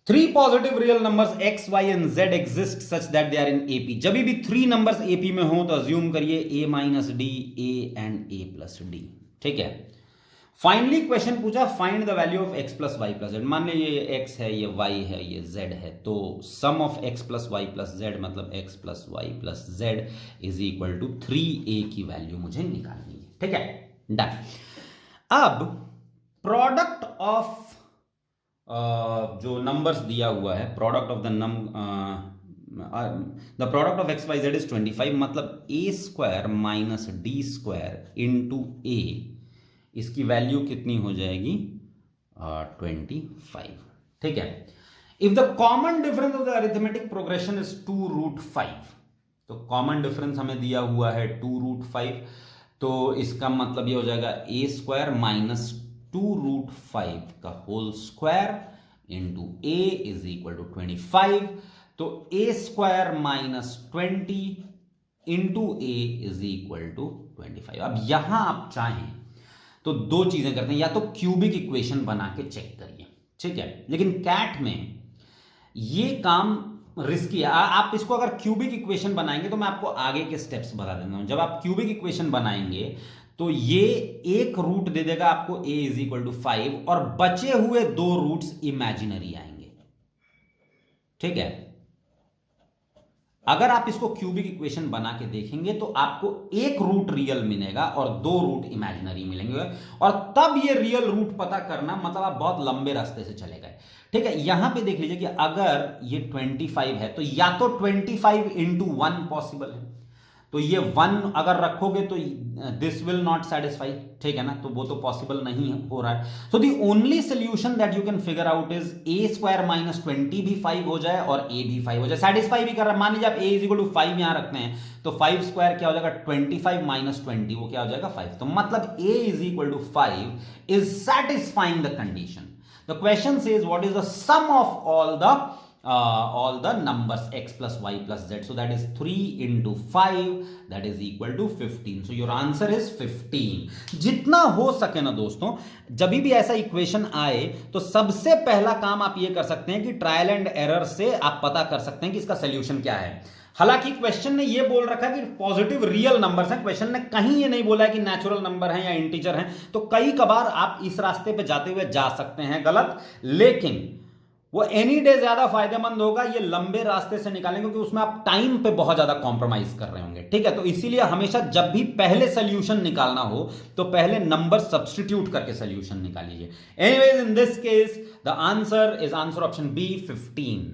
Three positive real numbers x y and z exist such that they are in AP. जब भी three numbers AP में हो तो assume करिए A minus D, A and A plus D. ठीक है। Finally question पूछा find the value of X plus Y plus Z. मान लीजिए ये एक्स है, ये वाई है, ये जेड है, तो sum of X plus Y plus Z मतलब X plus Y plus Z is equal to 3a की वैल्यू मुझे निकालनी है। ठीक है, डन। अब प्रोडक्ट ऑफ जो नंबर्स दिया हुआ है, product of the product of X Y Z is 25, मतलब A square minus D square into A, इसकी वैल्यू कितनी हो जाएगी 25। ठीक है। If the common difference of the arithmetic progression is 2√5, तो कॉमन डिफरेंस हमें दिया हुआ है 2√5, तो इसका मतलब ये हो जाएगा ए स्क्वायर माइनस 2√5 का whole square into A is equal to 25। तो A square minus 20 into A is equal to 25। अब यहां आप चाहें तो दो चीजें करते हैं, या तो क्यूबिक इक्वेशन बना के चेक करिए। ठीक है, लेकिन कैट में ये काम रिस्की है। आप इसको अगर क्यूबिक इक्वेशन बनाएंगे तो मैं आपको आगे के स्टेप्स बता देता हूं। जब आप क्यूबिक इक्वेशन बनाएंगे तो ये एक रूट दे देगा आपको a इज इक्वल टू 5 और बचे हुए दो रूट्स इमेजिनरी आएंगे। ठीक है, अगर आप इसको क्यूबिक इक्वेशन बना के देखेंगे तो आपको एक रूट रियल मिलेगा और दो रूट इमेजिनरी मिलेंगे, और तब ये रियल रूट पता करना मतलब आप बहुत लंबे रास्ते से चले गए। ठीक है, यहां पे देख लीजिए कि अगर ये 25 है तो या तो 25 इंटू 1 पॉसिबल है, तो ये 1 अगर रखोगे तो दिस विल नॉट सेटिस्फाई। ठीक है ना, तो वो तो पॉसिबल नहीं हो रहा है। So the only solution that you can figure out is A square minus 20 भी 5 हो जाए और ए भी 5 हो जाए, सेटिस्फाई भी कर रहा है। मान लीजिए आप ए इज इक्वल टू 5 यहां रखते हैं तो 5 स्क्वायर क्या हो जाएगा 25 माइनस 20, वो क्या हो जाएगा 5। तो मतलब A is equal to 5 is satisfying the condition. The question says what is the sum of all the numbers x plus y plus z, so that is 3 into 5 that is equal to 15, so your answer is 15। जितना हो सके ना दोस्तों, जब भी ऐसा equation आए तो सबसे पहला काम आप ये कर सकते हैं कि ट्रायल एंड एरर से आप पता कर सकते हैं कि इसका सोल्यूशन क्या है। हालांकि क्वेश्चन ने ये बोल रखा है कि पॉजिटिव रियल नंबर्स हैं, क्वेश्चन ने कहीं ये नहीं बोला है कि नेचुरल नंबर हैं या इंटीजर हैं, तो कई कबार आप इस रास्ते पे जाते हुए जा सकते हैं गलत, लेकिन वो एनी डे ज्यादा फायदेमंद होगा ये लंबे रास्ते से निकालेंगे, क्योंकि उसमें आप टाइम पे बहुत ज्यादा कॉम्प्रोमाइज कर रहे होंगे। ठीक है, तो इसीलिए हमेशा जब भी पहले सोल्यूशन निकालना हो तो पहले नंबर सब्स्टिट्यूट करके सोल्यूशन निकालिए। Anyways in this case the answer is answer option B 15।